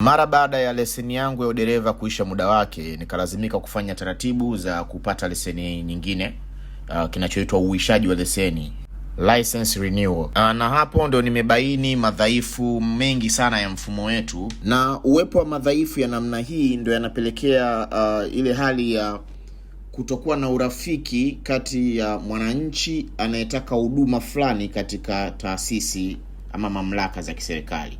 Mara baada ya leseni yangu ya udereva kuisha muda wake, nikalazimika kufanya taratibu za kupata leseni nyingine, kinachoitwa uishaji wa leseni, license renewal. Na hapo ndo nimebaini madhaifu mengi sana ya mfumo wetu, na uwepo wa madhaifu ya namna hii ndo yanapelekea ile hali ya kutokuwa na urafiki kati ya mwananchi anayetaka huduma fulani katika taasisi ama mamlaka za kiserikali.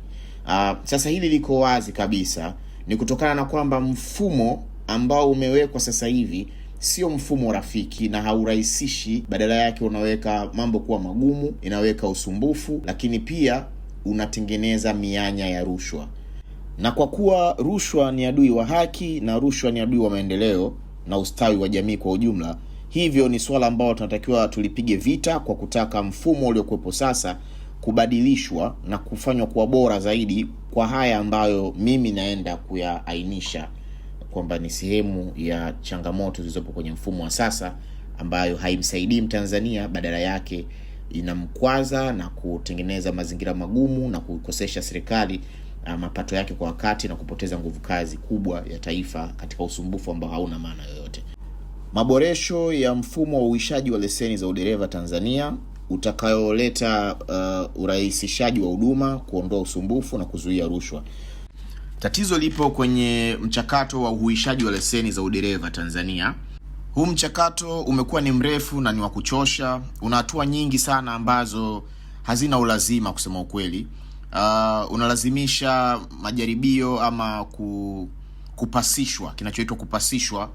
Sasa hili liko wazi kabisa, ni kutokana na kwamba mfumo ambao umewekwa sasa hivi sio mfumo rafiki na haurahisishi, badala yake unaweka mambo kuwa magumu, inaweka usumbufu, lakini pia unatengeneza mianya ya rushwa. Na kwa kuwa rushwa ni adui wa haki na rushwa ni adui wa maendeleo na ustawi wa jamii kwa ujumla, hivyo ni swala ambalo tunatakiwa tulipige vita kwa kutaka mfumo uliokuwepo sasa kubadilishwa na kufanywa kuwa bora zaidi, kwa haya ambayo mimi naenda kuyaainisha kwamba ni sehemu ya changamoto zilizopo kwenye mfumo wa sasa, ambayo haimsaidii Mtanzania, badala yake inamkwaza na kutengeneza mazingira magumu na kukosesha serikali mapato yake kwa wakati na kupoteza nguvu kazi kubwa ya taifa katika usumbufu ambao hauna maana yoyote. Maboresho ya mfumo wa uishaji wa leseni za udereva Tanzania utakayoleta urahisishaji wa huduma, kuondoa usumbufu na kuzuia rushwa. Tatizo lipo kwenye mchakato wa uishaji wa leseni za udereva Tanzania. Huu mchakato umekuwa ni mrefu na ni wa kuchosha, una hatua nyingi sana ambazo hazina ulazima kusema ukweli. Unalazimisha majaribio ama kupasishwa, kinachoitwa kupasishwa,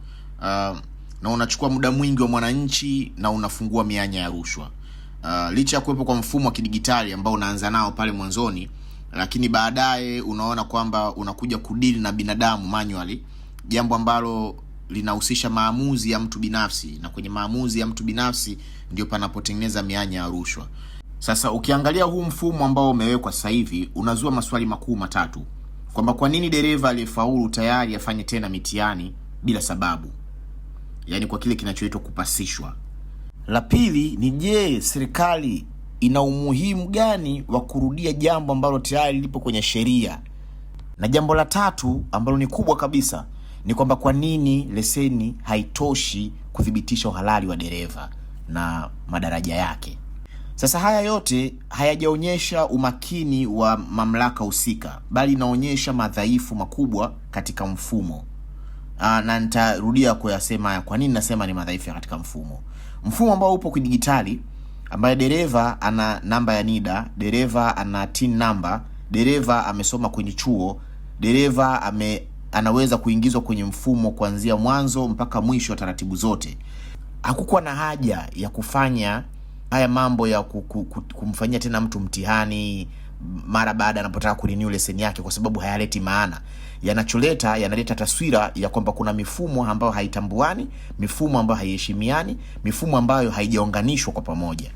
na unachukua muda mwingi wa mwananchi na unafungua mianya ya rushwa. Licha ya kuwepo kwa mfumo wa kidigitali ambao unaanza nao pale mwanzoni, lakini baadaye unaona kwamba unakuja kudili na binadamu manually, jambo ambalo linahusisha maamuzi ya mtu binafsi, na kwenye maamuzi ya mtu binafsi ndio panapotengeneza mianya ya rushwa. Sasa ukiangalia huu mfumo ambao umewekwa sasa hivi, unazua maswali makuu matatu, kwamba kwa nini dereva aliyefaulu tayari afanye tena mitihani bila sababu, yani kwa kile kinachoitwa kupasishwa. La pili ni je, serikali ina umuhimu gani wa kurudia jambo ambalo tayari lipo kwenye sheria? Na jambo la tatu ambalo ni kubwa kabisa ni kwamba kwa nini leseni haitoshi kudhibitisha uhalali wa dereva na madaraja yake. Sasa haya yote hayajaonyesha umakini wa mamlaka husika, bali inaonyesha madhaifu makubwa katika mfumo. Na nitarudia kuyasema kwa nini nasema ni madhaifu katika mfumo. Mfumo ambao upo kidigitali, ambaye dereva ana namba ya NIDA, dereva ana TIN number, dereva amesoma kwenye chuo, dereva anaweza kuingizwa kwenye mfumo kuanzia mwanzo mpaka mwisho wa taratibu zote. Hakukuwa na haja ya kufanya haya mambo ya kumfanyia tena mtu mtihani mara baada anapotaka kurenew leseni yake, kwa sababu hayaleti maana. Yanaleta taswira ya kwamba kuna mifumo ambayo haitambuani, mifumo ambayo haiheshimiani, mifumo ambayo haijaunganishwa kwa pamoja.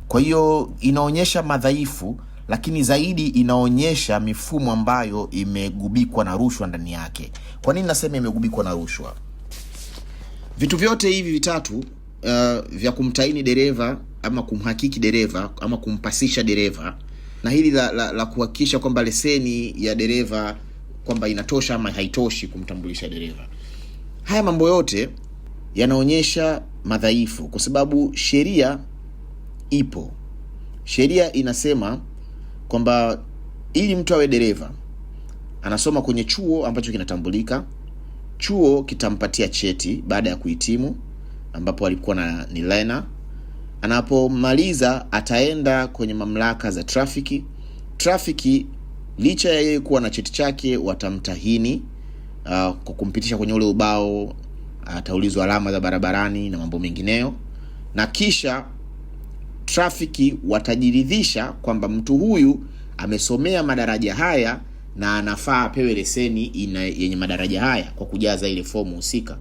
Kwa hiyo inaonyesha madhaifu, lakini zaidi inaonyesha mifumo ambayo imegubikwa na rushwa ndani yake. Kwa nini nasema imegubikwa na rushwa? Vitu vyote hivi vitatu vya kumtaini dereva ama kumhakiki dereva ama kumpasisha dereva, na hili la kuhakikisha kwamba leseni ya dereva kwamba inatosha ama haitoshi kumtambulisha dereva, haya mambo yote yanaonyesha madhaifu, kwa sababu sheria ipo. Sheria inasema kwamba ili mtu awe dereva anasoma kwenye chuo ambacho kinatambulika. Chuo kitampatia cheti baada ya kuhitimu, ambapo alikuwa ni learner. Anapomaliza ataenda kwenye mamlaka za trafiki. Licha ya yeye kuwa na cheti chake, watamtahini kwa kumpitisha kwenye ule ubao, ataulizwa alama za barabarani na mambo mengineyo, na kisha trafiki watajiridhisha kwamba mtu huyu amesomea madaraja haya na anafaa apewe leseni yenye madaraja haya kwa kujaza ile fomu husika.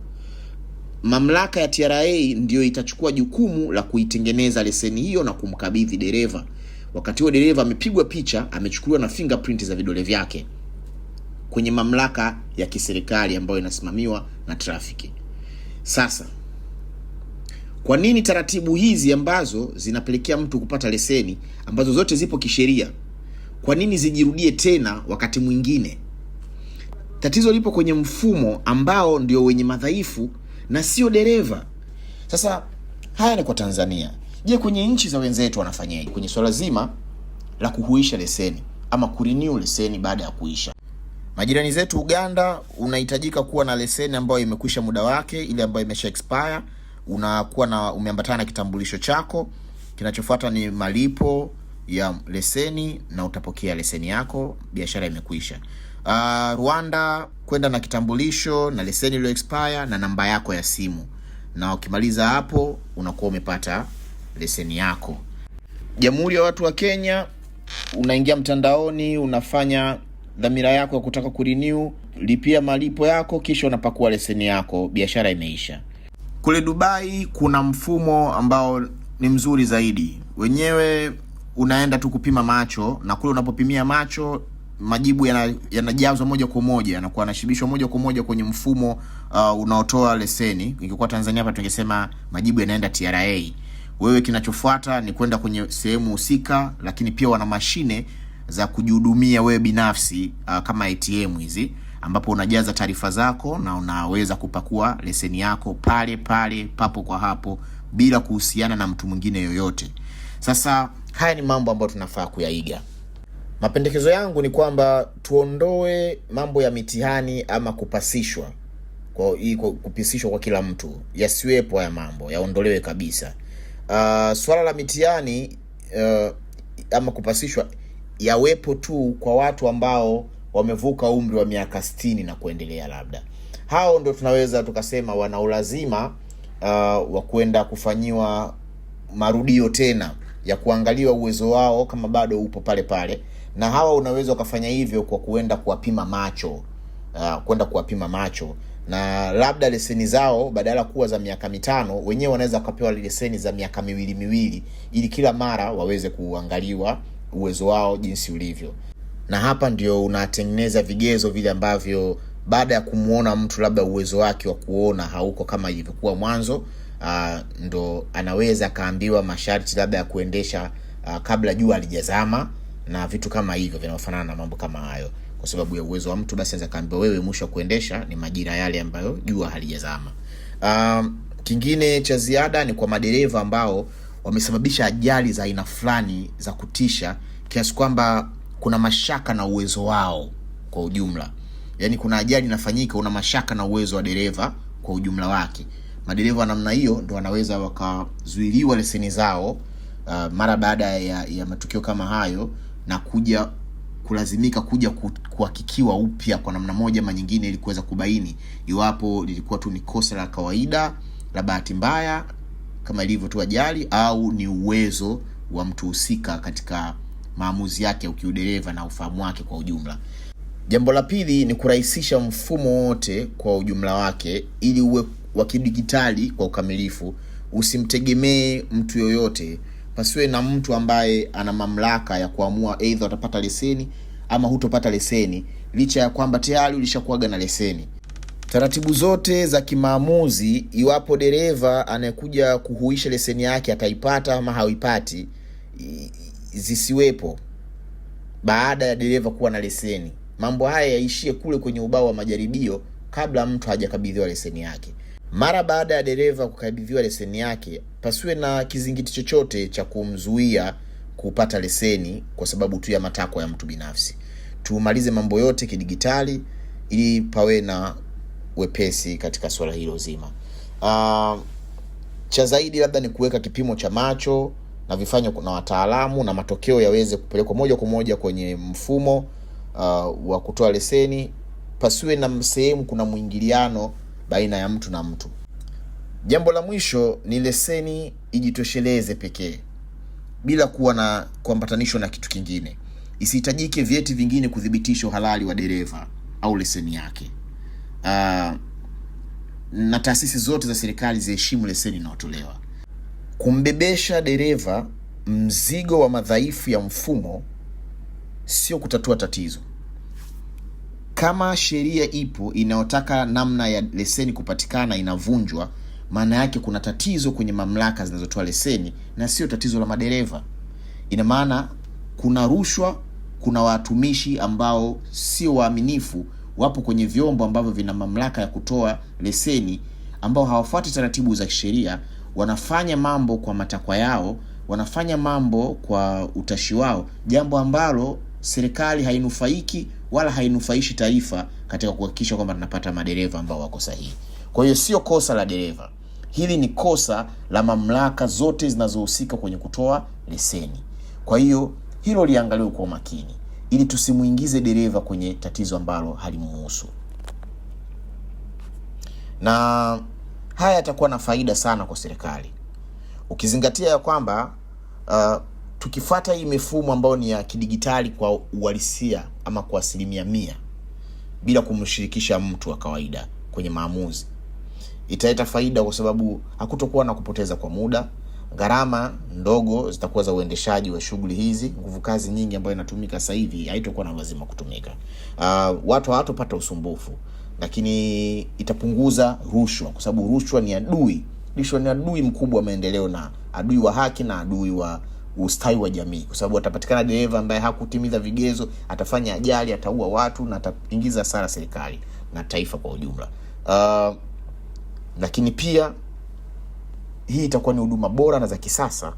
Mamlaka ya TRA ndio itachukua jukumu la kuitengeneza leseni hiyo na kumkabidhi dereva. Wakati huo dereva amepigwa picha, amechukuliwa na fingerprint za vidole vyake kwenye mamlaka ya kiserikali ambayo inasimamiwa na trafiki. Sasa kwa nini taratibu hizi ambazo zinapelekea mtu kupata leseni, ambazo zote zipo kisheria, kwa nini zijirudie tena wakati mwingine? Tatizo lipo kwenye mfumo ambao ndio wenye madhaifu na sio dereva. Sasa haya ni kwa Tanzania. Je, kwenye nchi za wenzetu wanafanyaje kwenye swala zima la kuhuisha leseni ama kurenew leseni baada ya kuisha? Majirani zetu Uganda, unahitajika kuwa na leseni ambayo imekwisha muda wake, ile ambayo imesha expire. Unakuwa na umeambatana na kitambulisho chako. Kinachofuata ni malipo ya leseni na utapokea leseni yako, biashara imekwisha. Rwanda, kwenda na kitambulisho na leseni iliyo expire na namba yako ya simu, na ukimaliza hapo unakuwa umepata leseni yako. Jamhuri ya watu wa Kenya, unaingia mtandaoni, unafanya dhamira yako ya kutaka kurenew, lipia malipo yako, kisha unapakua leseni yako, biashara imeisha. Kule Dubai kuna mfumo ambao ni mzuri zaidi. Wenyewe unaenda tu kupima macho, na kule unapopimia macho majibu yanajazwa moja kwa moja, na kwa nashibishwa moja kwa moja kwenye mfumo unaotoa leseni. Ingekuwa Tanzania hapa tungesema majibu yanaenda TRA. Wewe kinachofuata ni kwenda kwenye sehemu husika, lakini pia wana mashine za kujihudumia wewe binafsi kama ATM hizi, ambapo unajaza taarifa zako na unaweza kupakua leseni yako pale pale papo kwa hapo bila kuhusiana na mtu mwingine yoyote. Sasa haya ni mambo ambayo tunafaa kuyaiga. Mapendekezo yangu ni kwamba tuondoe mambo ya mitihani ama kupasishwa kupisishwa kwa kila mtu. Yasiwepo haya mambo, yaondolewe kabisa. Swala la mitihani ama kupasishwa yawepo tu kwa watu ambao wamevuka umri wa miaka 60 na kuendelea labda. Hao ndio tunaweza tukasema wana ulazima wa kwenda kufanyiwa marudio tena ya kuangaliwa uwezo wao kama bado upo pale pale. Na hawa unaweza ukafanya hivyo kwa kwenda kuwapima macho, na labda leseni zao badala kuwa za miaka 5, wenyewe wanaweza kupewa leseni za miaka miwili ili kila mara waweze kuangaliwa uwezo wao jinsi ulivyo. Na hapa ndio unatengeneza vigezo vile ambavyo baada ya kumuona mtu labda uwezo wake wa kuona hauko kama ilivyokuwa mwanzo, ndo anaweza kaambiwa masharti labda ya kuendesha kabla jua halijazama na vitu kama hivyo vinafanana na mambo kama hayo. Kwa sababu ya uwezo wa mtu, basi anaweza kaambiwa wewe mwisho kuendesha ni majira yale ambayo jua halijazama. Kingine cha ziada ni kwa madereva ambao wamesababisha ajali za aina fulani za kutisha kiasi kwamba kuna mashaka na uwezo wao kwa ujumla. Yaani kuna ajali inafanyika, una mashaka na uwezo wa dereva kwa ujumla wake. Madereva namna hiyo ndio wanaweza wakazuiliwa leseni zao mara baada ya matukio kama hayo, na kulazimika kuja kuhakikiwa upya kwa namna moja ama nyingine ili kuweza kubaini iwapo lilikuwa tu ni kosa la kawaida la bahati mbaya kama ilivyo tu ajali, au ni uwezo wa mtu husika katika maamuzi yake ya kiudereva na ufahamu wake kwa ujumla. Jambo la pili ni kurahisisha mfumo wote kwa ujumla wake ili uwe wa kidigitali kwa ukamilifu. Usimtegemee mtu yoyote. Pasiwe na mtu ambaye ana mamlaka ya kuamua either utapata leseni ama hutopata leseni, licha ya kwamba tayari ulishakuaga na leseni. Taratibu zote za kimaamuzi, iwapo dereva anayekuja kuhuisha leseni yake ataipata ama hauipati, zisiwepo baada ya dereva kuwa na leseni. Mambo haya yaishie kule kwenye ubao wa majaribio kabla mtu hajakabidhiwa leseni yake. Mara baada ya dereva kukabidhiwa leseni yake, pasiwe na kizingiti chochote cha kumzuia kupata leseni kwa sababu tu ya matakwa ya mtu binafsi. Tumalize mambo yote kidigitali ili pawe na wepesi katika swala hilo zima. Cha zaidi labda ni kuweka kipimo cha macho na vifanywe na wataalamu, na matokeo yaweze kupelekwa moja kwa moja kwenye mfumo wa kutoa leseni. Pasiwe na sehemu kuna muingiliano baina ya mtu na mtu. Jambo la mwisho ni leseni ijitosheleze pekee bila kuwa na kuambatanishwa na kitu kingine. Isihitajike vyeti vingine kudhibitisha uhalali wa dereva au leseni yake. Na taasisi zote za serikali ziheshimu leseni inayotolewa. Kumbebesha dereva mzigo wa madhaifu ya mfumo sio kutatua tatizo. Kama sheria ipo inayotaka namna ya leseni kupatikana inavunjwa, maana yake kuna tatizo kwenye mamlaka zinazotoa leseni na sio tatizo la madereva. Ina maana kuna rushwa, kuna watumishi ambao sio waaminifu wapo kwenye vyombo ambavyo vina mamlaka ya kutoa leseni, ambao hawafuati taratibu za kisheria, wanafanya mambo kwa matakwa yao, wanafanya mambo kwa utashi wao, jambo ambalo serikali hainufaiki wala hainufaishi taifa katika kuhakikisha kwamba tunapata madereva ambao wako sahihi. Kwa hiyo sio kosa la dereva. Hili ni kosa la mamlaka zote zinazohusika kwenye kutoa leseni. Kwa hiyo hilo liangaliwe kwa makini ili tusimuingize dereva kwenye tatizo ambalo halimuhusu. Na haya yatakuwa na faida sana kwa serikali. Ukizingatia ya kwamba tukifuata hii mifumo ambayo ni ya kidigitali kwa uhalisia ama kwa 100% bila kumshirikisha mtu wa kawaida kwenye maamuzi, italeta faida kwa sababu hakutokuwa na kupoteza kwa muda, gharama ndogo zitakuwa za uendeshaji wa shughuli hizi, nguvu kazi nyingi ambayo inatumika sasa hivi haitakuwa na lazima kutumika. Watu hawatopata usumbufu, lakini itapunguza rushwa kwa sababu rushwa ni adui mkubwa wa maendeleo na adui wa haki na adui wa ustawi wa jamii, kwa sababu atapatikana dereva ambaye hakutimiza vigezo, atafanya ajali, ataua watu na ataingiza hasara serikali na taifa kwa ujumla. Lakini pia hii itakuwa ni huduma bora na za kisasa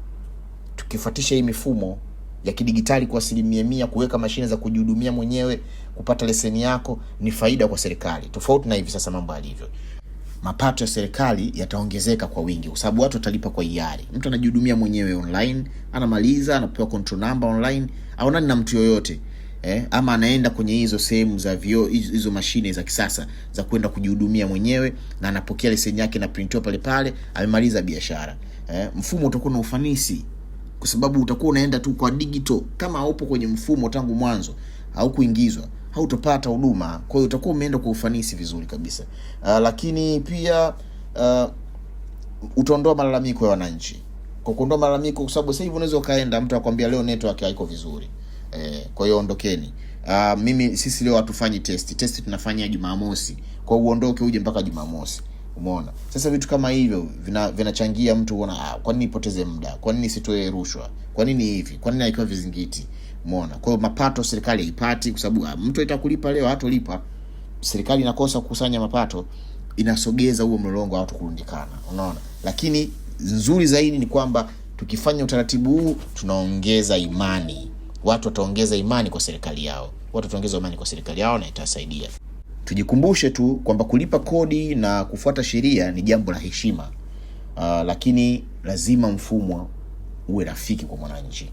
tukifuatisha hii mifumo ya kidigitali kwa 100%, kuweka mashine za kujihudumia mwenyewe, kupata leseni yako ni faida kwa serikali. Tofauti na hivi sasa mambo yalivyo. Mapato ya serikali yataongezeka kwa wingi kwa sababu watu watalipa kwa hiari. Mtu anajihudumia mwenyewe online, anamaliza, anapewa control number online, au nani na mtu yoyote. Ama anaenda kwenye hizo sehemu za hizo mashine za kisasa za kwenda kujihudumia mwenyewe na anapokea leseni yake na printiwa pale pale, amemaliza biashara. Mfumo utakuwa na ufanisi kwa sababu utakuwa unaenda tu kwa digital. Kama haupo kwenye mfumo tangu mwanzo au kuingizwa, hautopata huduma. Kwa hiyo utakuwa umeenda kwa ufanisi vizuri kabisa. Lakini pia utaondoa malalamiko ya wananchi. Kwa kuondoa malalamiko, kwa sababu sasa hivi unaweza kaenda mtu akwambia leo network haiko vizuri. Kwa hiyo ondokeni. Sisi leo hatufanyi test tunafanya Jumamosi. Kwa hiyo uondoke uje mpaka Jumamosi. Umeona? Sasa vitu kama hivyo vinachangia mtu kuona kwa nini nipoteze muda? Kwa nini sitoe rushwa? Kwa nini hivi? Kwa nini haikiwa vizingiti? Umeona? Kwa hiyo mapato serikali haipati kwa sababu mtu atakulipa leo hatolipa. Serikali inakosa kukusanya mapato, inasogeza huo mlolongo watu kurundikana. Unaona? Lakini nzuri zaidi ni kwamba tukifanya utaratibu huu tunaongeza imani. Watu wataongeza imani kwa serikali yao. Na itasaidia. Tujikumbushe tu kwamba kulipa kodi na kufuata sheria ni jambo la heshima. Lakini lazima mfumo uwe rafiki kwa mwananchi.